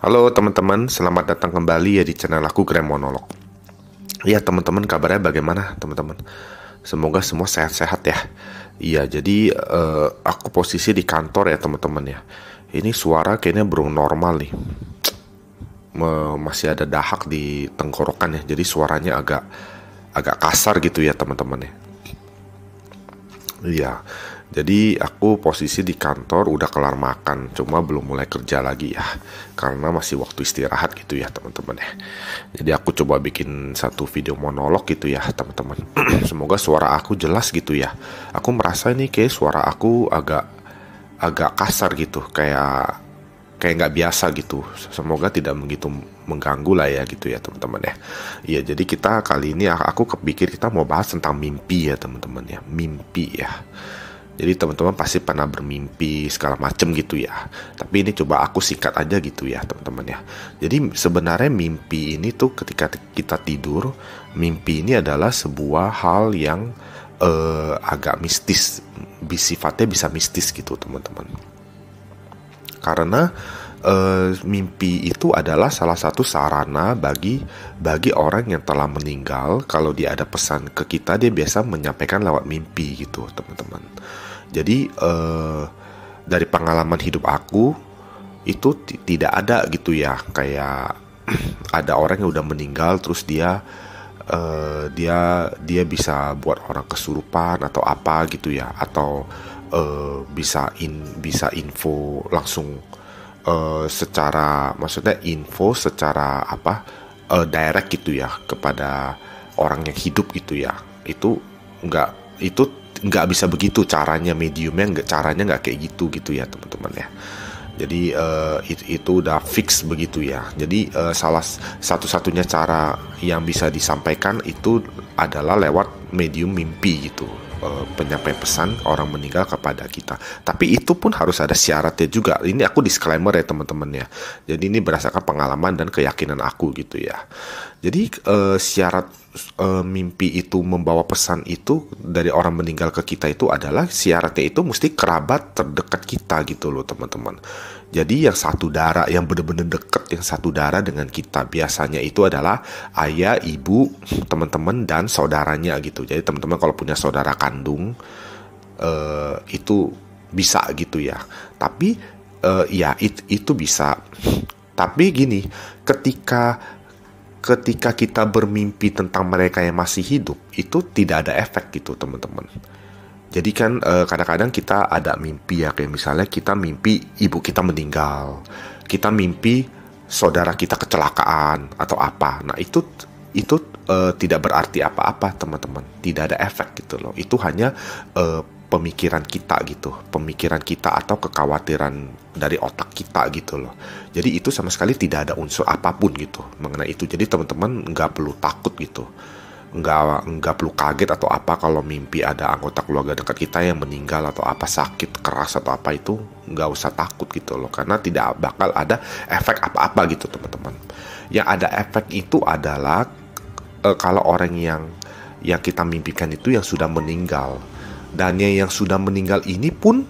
Halo teman-teman, selamat datang kembali ya di channel aku Grand Monolog. Ya teman-teman, kabarnya bagaimana teman-teman? Semoga semua sehat-sehat ya. Iya, jadi aku posisi di kantor ya teman-teman ya. Ini suara kayaknya belum normal nih. Masih ada dahak di tenggorokan ya, jadi suaranya agak agak kasar gitu ya teman-teman ya. Iya, jadi aku posisi di kantor udah kelar makan, cuma belum mulai kerja lagi ya, karena masih waktu istirahat gitu ya teman-teman ya. Jadi aku coba bikin satu video monolog gitu ya teman-teman. Semoga suara aku jelas gitu ya. Aku merasa ini kayak suara aku agak agak kasar gitu, kayak kayak nggak biasa gitu. Semoga tidak begitu mengganggu lah ya gitu ya teman-teman ya. Iya, jadi kita kali ini aku kepikir kita mau bahas tentang mimpi ya teman-teman ya. Mimpi ya. Jadi teman-teman pasti pernah bermimpi segala macem gitu ya. Tapi ini coba aku singkat aja gitu ya teman-teman ya. Jadi sebenarnya mimpi ini tuh ketika kita tidur, mimpi ini adalah sebuah hal yang agak mistis, sifatnya bisa mistis gitu teman-teman. Karena mimpi itu adalah salah satu sarana bagi orang yang telah meninggal. Kalau dia ada pesan ke kita, dia biasa menyampaikan lewat mimpi gitu teman-teman. Jadi dari pengalaman hidup aku itu tidak ada gitu ya, kayak ada orang yang udah meninggal terus dia bisa buat orang kesurupan atau apa gitu ya, atau bisa info langsung, secara maksudnya info secara apa, direct gitu ya kepada orang yang hidup gitu ya. Itu nggak bisa begitu caranya, mediumnya nggak, caranya nggak kayak gitu ya teman-teman ya. Jadi itu udah fix begitu ya. Jadi salah satu-satunya cara yang bisa disampaikan itu adalah lewat medium mimpi gitu. Penyampaian pesan orang meninggal kepada kita. Tapi itu pun harus ada syaratnya juga. Ini aku disclaimer ya teman-teman ya. Jadi ini berdasarkan pengalaman dan keyakinan aku gitu ya. Jadi syarat mimpi itu membawa pesan itu dari orang meninggal ke kita itu adalah syaratnya itu mesti kerabat terdekat kita gitu loh teman-teman. Jadi yang satu darah, yang benar-benar deket, yang satu darah dengan kita, biasanya itu adalah ayah, ibu, teman-teman dan saudaranya gitu. Jadi teman-teman kalau punya saudara kandung itu bisa gitu ya. Tapi ya itu bisa. Tapi gini, ketika kita bermimpi tentang mereka yang masih hidup, itu tidak ada efek gitu teman-teman. Jadi kan kadang-kadang kita ada mimpi ya, kayak misalnya kita mimpi ibu kita meninggal, kita mimpi saudara kita kecelakaan atau apa. Nah itu tidak berarti apa-apa teman-teman, tidak ada efek gitu loh. Itu hanya pemikiran kita gitu, pemikiran kita atau kekhawatiran dari otak kita gitu loh. Jadi itu sama sekali tidak ada unsur apapun gitu mengenai itu. Jadi teman-teman nggak perlu takut gitu, nggak perlu kaget atau apa kalau mimpi ada anggota keluarga dekat kita yang meninggal atau apa, sakit keras atau apa, itu nggak usah takut gitu loh, karena tidak bakal ada efek apa-apa gitu teman-teman. Yang ada efek itu adalah kalau orang yang kita mimpikan itu yang sudah meninggal, dan yang sudah meninggal ini pun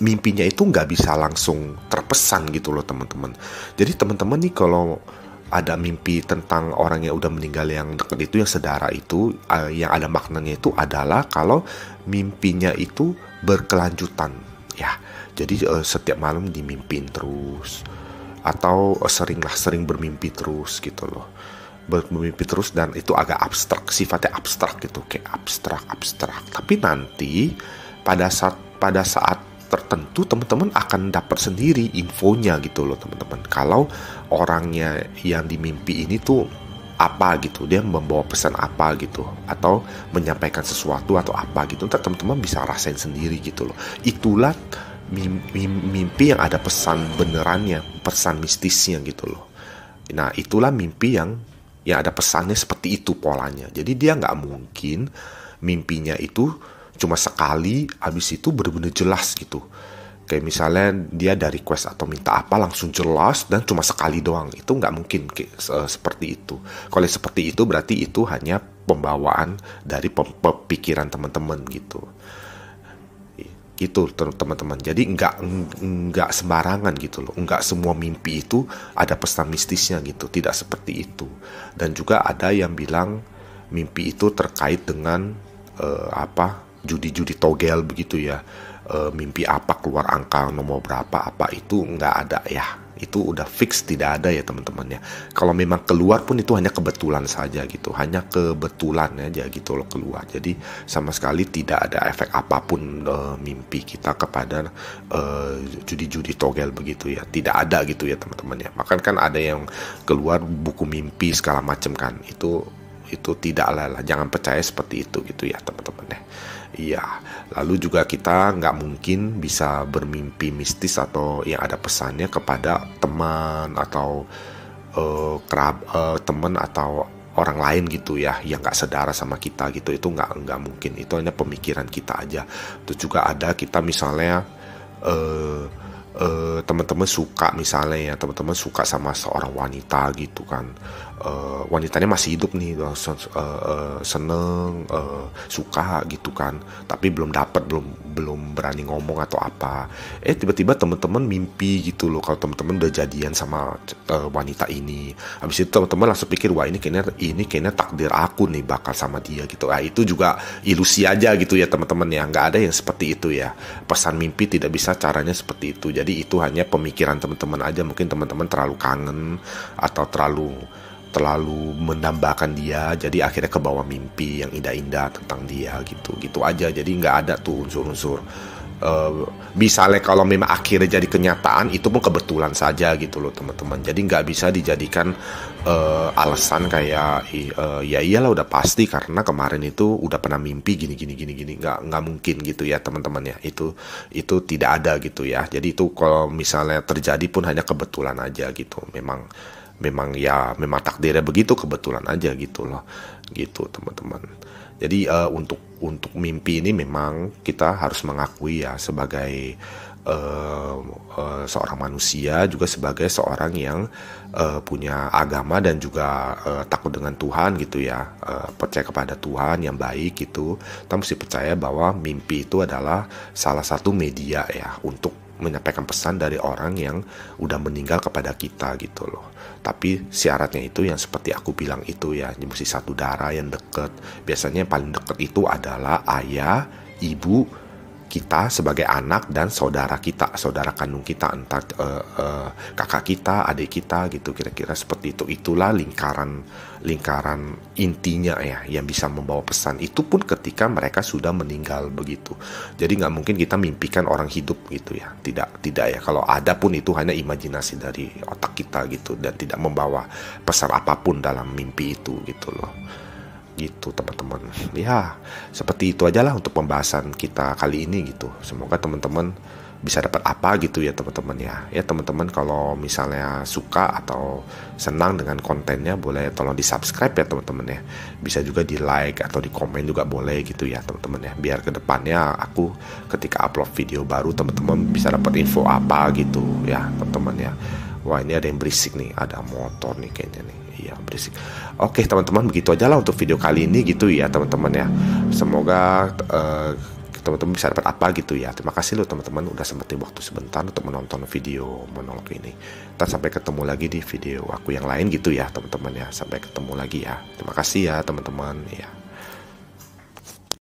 mimpinya itu nggak bisa langsung terpesan gitu loh teman-teman. Jadi teman-teman nih kalau ada mimpi tentang orang yang udah meninggal yang dekat itu, yang sedara itu, yang ada maknanya itu adalah kalau mimpinya itu berkelanjutan ya. Jadi setiap malam dimimpin terus, atau sering sering bermimpi terus gitu loh, bermimpi terus, dan itu agak abstrak, sifatnya abstrak gitu, kayak abstrak. Tapi nanti pada saat tertentu teman-teman akan dapat sendiri infonya gitu loh teman-teman, kalau orangnya yang dimimpi ini tuh apa gitu, dia membawa pesan apa gitu, atau menyampaikan sesuatu atau apa gitu. Ntar teman-teman bisa rasain sendiri gitu loh. Itulah mimpi yang ada pesan benerannya, pesan mistisnya gitu loh. Nah itulah mimpi yang ada pesannya seperti itu polanya. Jadi dia nggak mungkin mimpinya itu cuma sekali, habis itu benar-benar jelas gitu. Kayak misalnya dia ada request atau minta apa langsung jelas dan cuma sekali doang. Itu nggak mungkin seperti itu. Kalau seperti itu berarti itu hanya pembawaan dari pikiran teman-teman gitu. gitu teman-teman. Jadi nggak sembarangan gitu loh, nggak semua mimpi itu ada pesan mistisnya gitu, tidak seperti itu. Dan juga ada yang bilang mimpi itu terkait dengan judi-judi togel begitu ya. Mimpi apa keluar angka nomor berapa apa, itu nggak ada ya, itu udah fix tidak ada ya teman-teman ya. Kalau memang keluar pun itu hanya kebetulan saja gitu, hanya kebetulan aja gitu loh keluar. Jadi sama sekali tidak ada efek apapun mimpi kita kepada judi-judi togel begitu ya, tidak ada gitu ya teman-teman ya. Bahkan kan ada yang keluar buku mimpi segala macam kan, itu tidak lah, jangan percaya seperti itu gitu ya teman-teman ya. Iya, lalu juga kita nggak mungkin bisa bermimpi mistis atau yang ada pesannya kepada teman atau teman atau orang lain gitu ya, yang nggak sedara sama kita gitu. Itu nggak mungkin, itu hanya pemikiran kita aja. Terus juga ada kita misalnya teman-teman suka, misalnya ya teman-teman suka sama seorang wanita gitu kan, wanitanya masih hidup nih, seneng, suka gitu kan, tapi belum berani ngomong atau apa. Tiba-tiba teman-teman mimpi gitu loh kalau teman-teman udah jadian sama wanita ini. Habis itu teman-teman langsung pikir, wah ini kayaknya takdir aku nih bakal sama dia gitu. Itu juga ilusi aja gitu ya teman-teman ya, nggak ada yang seperti itu ya. Pesan mimpi tidak bisa caranya seperti itu. Jadi itu hanya pemikiran teman-teman aja. Mungkin teman-teman terlalu kangen atau terlalu mendambakan dia, jadi akhirnya ke bawah mimpi yang indah-indah tentang dia gitu aja. Jadi nggak ada tuh unsur-unsur misalnya kalau memang akhirnya jadi kenyataan, itu pun kebetulan saja gitu loh teman-teman. Jadi nggak bisa dijadikan alasan kayak ya iyalah udah pasti karena kemarin itu udah pernah mimpi gini, nggak mungkin gitu ya teman-teman ya. Itu tidak ada gitu ya. Jadi itu kalau misalnya terjadi pun hanya kebetulan aja gitu. Memang takdirnya begitu, kebetulan aja gitu loh, gitu teman-teman. Jadi untuk mimpi ini memang kita harus mengakui ya, sebagai seorang manusia, juga sebagai seorang yang punya agama dan juga takut dengan Tuhan gitu ya, percaya kepada Tuhan yang baik gitu. Kita mesti percaya bahwa mimpi itu adalah salah satu media ya untuk menyampaikan pesan dari orang yang udah meninggal kepada kita gitu loh. Tapi syaratnya itu yang seperti aku bilang itu ya, mesti satu darah yang deket. Biasanya yang paling deket itu adalah ayah, ibu kita sebagai anak, dan saudara kita, saudara kandung kita, entah kakak kita, adik kita gitu, kira-kira seperti itu. Itulah lingkaran intinya ya, yang bisa membawa pesan. Itu pun ketika mereka sudah meninggal begitu. Jadi nggak mungkin kita mimpikan orang hidup gitu ya, tidak ya. Kalau ada pun itu hanya imajinasi dari otak kita gitu, dan tidak membawa pesan apapun dalam mimpi itu gitu loh. Gitu teman-teman ya, seperti itu aja lah untuk pembahasan kita kali ini gitu. Semoga teman-teman bisa dapat apa gitu ya teman-teman ya. Teman-teman kalau misalnya suka atau senang dengan kontennya, boleh tolong di subscribe ya teman-teman ya. Bisa juga di like atau di komen juga boleh gitu ya teman-teman ya, biar kedepannya aku ketika upload video baru teman-teman bisa dapat info apa gitu ya teman-teman ya. Wah ini ada yang berisik nih, ada motor nih kayaknya nih. Iya berisik. Oke teman-teman, begitu aja lah untuk video kali ini gitu ya teman-teman ya. Semoga teman-teman bisa dapat apa gitu ya. Terima kasih loh teman-teman udah sempetin waktu sebentar untuk menonton video monolog ini. Ntar sampai ketemu lagi di video aku yang lain gitu ya teman-teman ya. Sampai ketemu lagi ya. Terima kasih ya teman-teman ya.